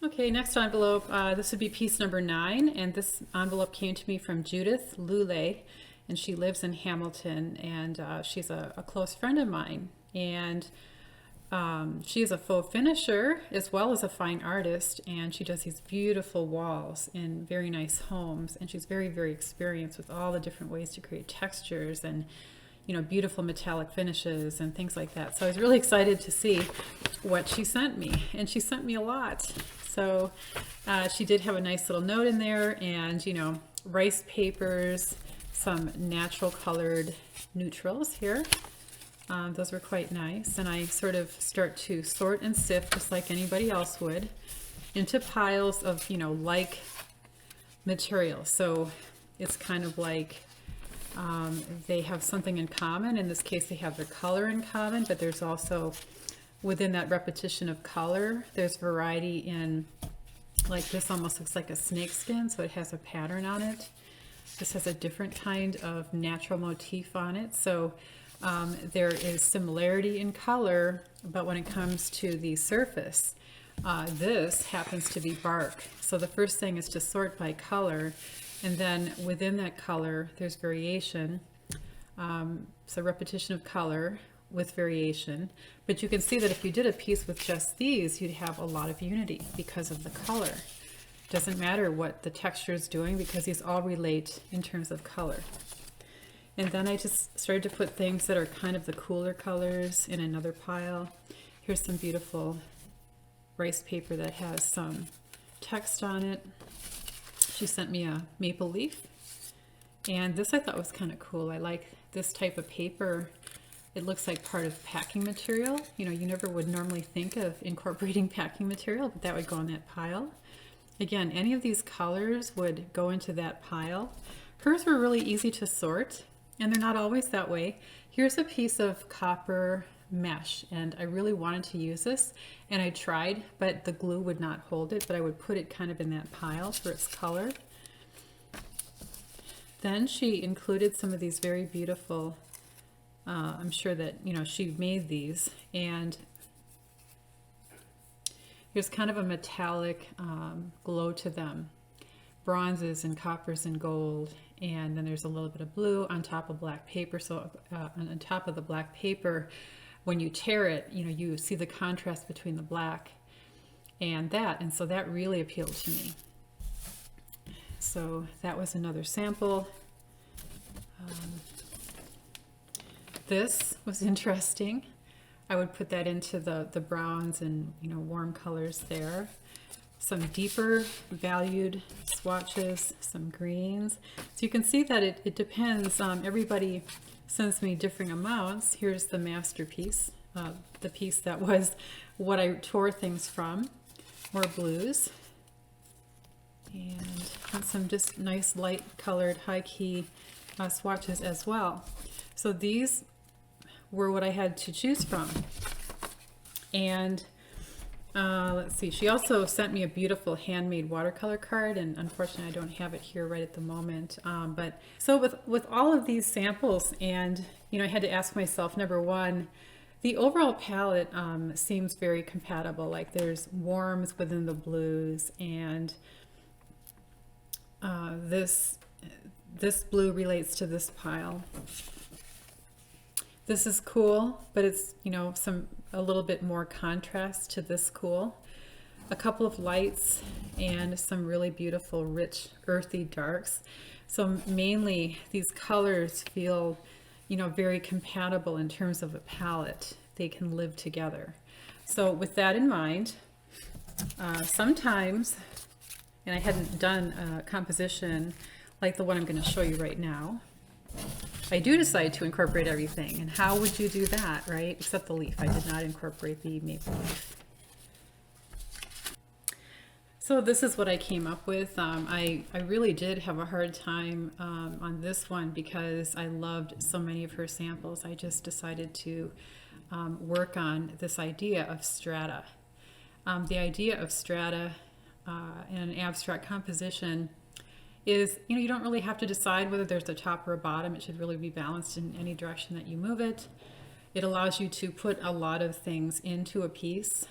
Okay, next envelope, this would be piece number 9, and this envelope came to me from Judith Lule, and she lives in Hamilton, and she's a close friend of mine. And she is a faux finisher as well as a fine artist, and she does these beautiful walls in very nice homes, and she's very, very experienced with all the different ways to create textures and beautiful metallic finishes and things like that. So I was really excited to see what she sent me, and she sent me a lot. So she did have a nice little note in there, and rice papers, some natural colored neutrals here. Those were quite nice, and I sort of start to sort and sift just like anybody else would into piles of like material. So it's kind of like they have something in common. In this case, they have their color in common, but there's also, within that repetition of color, there's variety in, like this almost looks like a snake skin, so it has a pattern on it. This has a different kind of natural motif on it. So there is similarity in color, but when it comes to the surface, this happens to be bark. So the first thing is to sort by color, and then within that color, there's variation. So repetition of color with variation. But you can see that if you did a piece with just these, you'd have a lot of unity because of the color. Doesn't matter what the texture is doing because these all relate in terms of color. And then I just started to put things that are kind of the cooler colors in another pile. Here's some beautiful rice paper that has some text on it. She sent me a maple leaf, and this I thought was kind of cool. I like this type of paper. It looks like part of packing material. You never would normally think of incorporating packing material, but that would go in that pile. Again, any of these colors would go into that pile. Hers were really easy to sort, and they're not always that way. Here's a piece of copper mesh, and I really wanted to use this, and I tried, but the glue would not hold it, but I would put it kind of in that pile for its color. Then she included some of these very beautiful, I'm sure that she made these, and here's kind of a metallic glow to them. Bronzes and coppers and gold, and then there's a little bit of blue on top of black paper. So on top of the black paper, when you tear it, you see the contrast between the black and that, and so that really appealed to me. So that was another sample. This was interesting. I would put that into the browns and warm colors there. Some deeper valued swatches, some greens. So you can see that it depends. Everybody sends me differing amounts. Here's the masterpiece, the piece that was what I tore things from. More blues. And some just nice light colored high key swatches as well. So these were what I had to choose from. And let's see, she also sent me a beautiful handmade watercolor card, and unfortunately I don't have it here right at the moment. But so with all of these samples, and I had to ask myself, number one, the overall palette seems very compatible. Like there's warms within the blues, and this blue relates to this pile. This is cool, but it's a little bit more contrast to this cool. A couple of lights and some really beautiful, rich, earthy darks. So mainly these colors feel, very compatible in terms of a palette. They can live together. So with that in mind, sometimes, and I hadn't done a composition like the one I'm going to show you right now, I do decide to incorporate everything. And how would you do that, right? Except the leaf. I did not incorporate the maple leaf. So this is what I came up with. I really did have a hard time on this one because I loved so many of her samples. I just decided to work on this idea of strata. The idea of strata in an abstract composition is, you don't really have to decide whether there's a top or a bottom. It should really be balanced in any direction that you move it. It allows you to put a lot of things into a piece.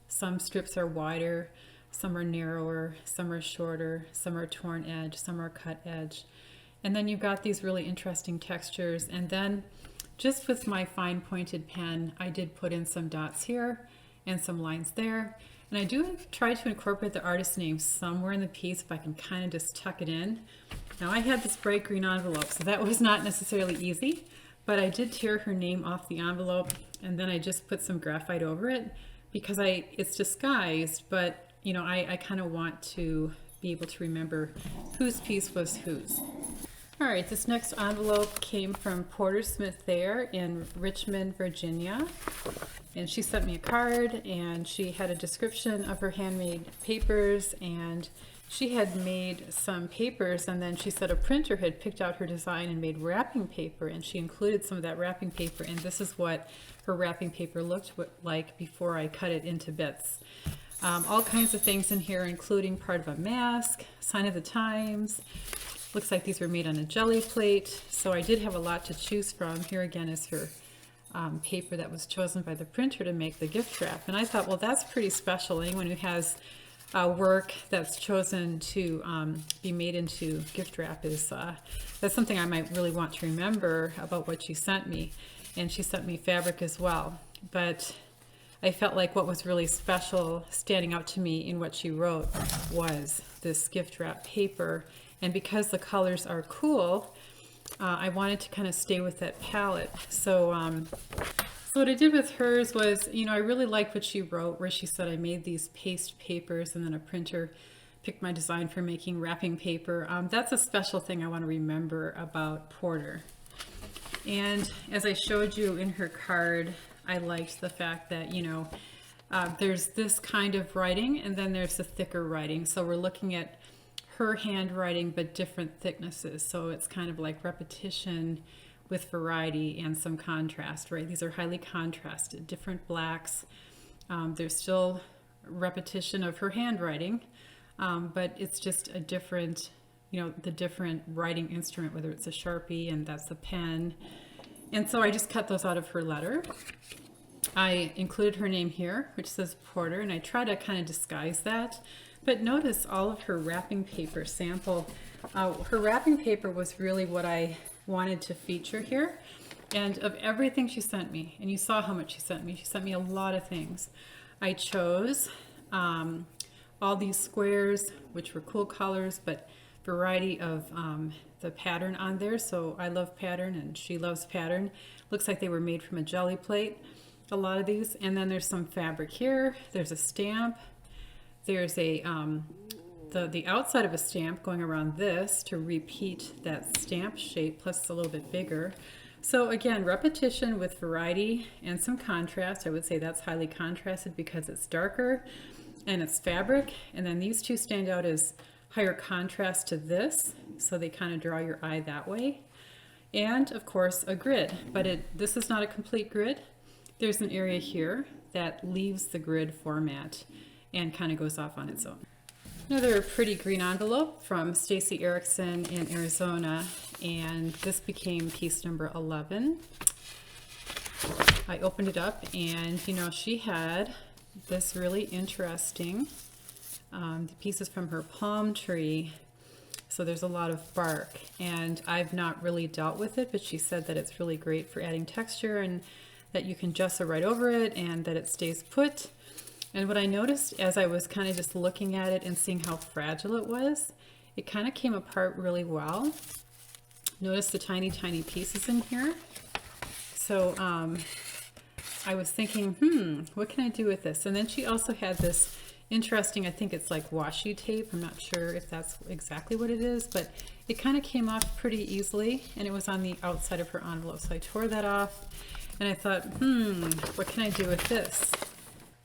Some strips are wider, Some are narrower, some are shorter, some are torn edge, some are cut edge. And then you've got these really interesting textures. And then just with my fine pointed pen, I did put in some dots here and some lines there. And I do try to incorporate the artist's name somewhere in the piece if I can kind of just tuck it in. Now I had this bright green envelope, so that was not necessarily easy, but I did tear her name off the envelope, and then I just put some graphite over it because it's disguised, but you know, I kind of want to be able to remember whose piece was whose. All right, this next envelope came from Porter Smith Thayer in Richmond, Virginia. And she sent me a card, and she had a description of her handmade papers, and she had made some papers, and then she said a printer had picked out her design and made wrapping paper, and she included some of that wrapping paper, and this is what her wrapping paper looked like before I cut it into bits. All kinds of things in here, including part of a mask, sign of the times. Looks like these were made on a jelly plate, so I did have a lot to choose from. Here again is her paper that was chosen by the printer to make the gift wrap. And I thought, well, that's pretty special. Anyone who has work that's chosen to be made into gift wrap is that's something I might really want to remember about what she sent me. And she sent me fabric as well. But I felt like what was really special standing out to me in what she wrote was this gift wrap paper. And because the colors are cool, I wanted to kind of stay with that palette. So what I did with hers was, you know, I really liked what she wrote, where she said I made these paste papers and then a printer picked my design for making wrapping paper. That's a special thing I want to remember about Porter. And as I showed you in her card, I liked the fact that, you know, there's this kind of writing and then there's the thicker writing. So we're looking at her handwriting, but different thicknesses. So it's kind of like repetition with variety and some contrast, right? These are highly contrasted, different blacks. There's still repetition of her handwriting, but it's just a different, you know, the different writing instrument, whether it's a Sharpie and that's a pen. And so I just cut those out of her letter. I included her name here, which says Porter, and I try to kind of disguise that. But notice all of her wrapping paper sample. Her wrapping paper was really what I wanted to feature here. And of everything she sent me, and you saw how much she sent me a lot of things. I chose all these squares, which were cool colors, but variety of the pattern on there. So I love pattern and she loves pattern. Looks like they were made from a jelly plate, a lot of these. And then there's some fabric here. There's a stamp. There's a the outside of a stamp going around this to repeat that stamp shape, plus it's a little bit bigger. So again, repetition with variety and some contrast. I would say that's highly contrasted because it's darker and it's fabric. And then these two stand out as higher contrast to this, so they kind of draw your eye that way. And of course a grid, but this is not a complete grid. There's an area here that leaves the grid format and kind of goes off on its own. Another pretty green envelope from Stacy Erickson in Arizona, and this became piece number 11. I opened it up and, you know, she had this really interesting pieces from her palm tree. So there's a lot of bark, and I've not really dealt with it, but she said that it's really great for adding texture and that you can gesso right over it and that it stays put. And what I noticed as I was kind of just looking at it and seeing how fragile it was, it kind of came apart really well. Notice the tiny, tiny pieces in here. So I was thinking, what can I do with this? And then she also had this interesting, I think it's like washi tape. I'm not sure if that's exactly what it is, but it kind of came off pretty easily, and it was on the outside of her envelope. So I tore that off, and I thought, what can I do with this?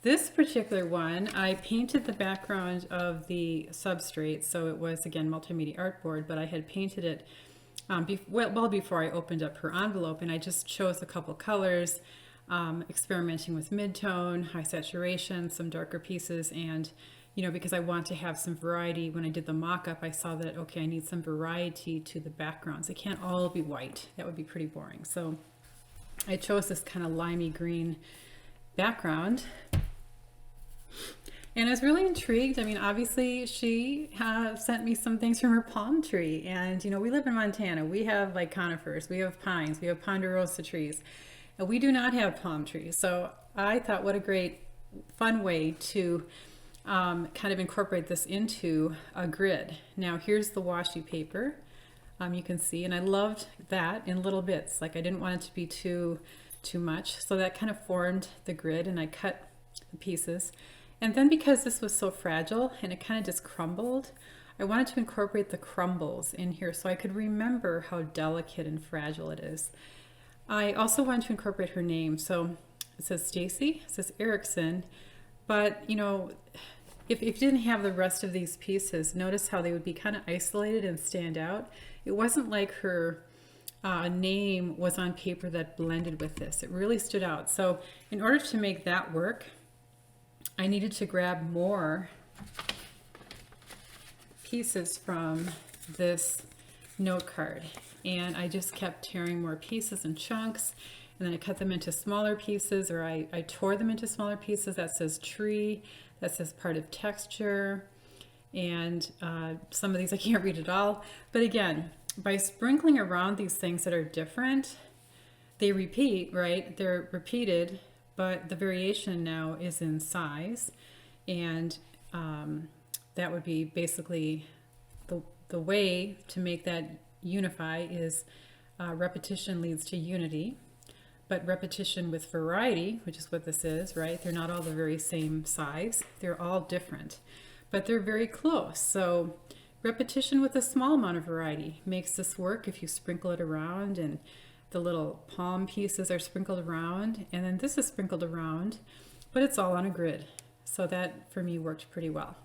This particular one, I painted the background of the substrate, so it was, again, multimedia artboard, but I had painted it well before I opened up her envelope, and I just chose a couple colors, experimenting with mid-tone, high saturation, some darker pieces, and, you know, because I want to have some variety. When I did the mock-up, I saw that, okay, I need some variety to the backgrounds. It can't all be white. That would be pretty boring. So I chose this kind of limey green background. And I was really intrigued. I mean, obviously, she sent me some things from her palm tree. And, you know, we live in Montana. We have like conifers, we have pines, we have ponderosa trees. And we do not have palm trees. So I thought, what a great, fun way to kind of incorporate this into a grid. Now, here's the washi paper. You can see, and I loved that in little bits. Like I didn't want it to be too much. So that kind of formed the grid, and I cut the pieces. And then because this was so fragile and it kind of just crumbled, I wanted to incorporate the crumbles in here so I could remember how delicate and fragile it is. I also wanted to incorporate her name. So it says Stacy, it says Erickson, but you know, if you didn't have the rest of these pieces, notice how they would be kind of isolated and stand out. It wasn't like her name was on paper that blended with this. It really stood out. So in order to make that work, I needed to grab more pieces from this note card, and I just kept tearing more pieces and chunks, and then I cut them into smaller pieces, or I tore them into smaller pieces. That says tree, that says part of texture, and some of these I can't read at all. But again, by sprinkling around these things that are different, they repeat, right? They're repeated, but the variation now is in size, and that would be basically the way to make that unify is repetition leads to unity, but repetition with variety, which is what this is, right? They're not all the very same size. They're all different, but they're very close. So repetition with a small amount of variety makes this work if you sprinkle it around, and the little palm pieces are sprinkled around, and then this is sprinkled around, but it's all on a grid. So that for me worked pretty well.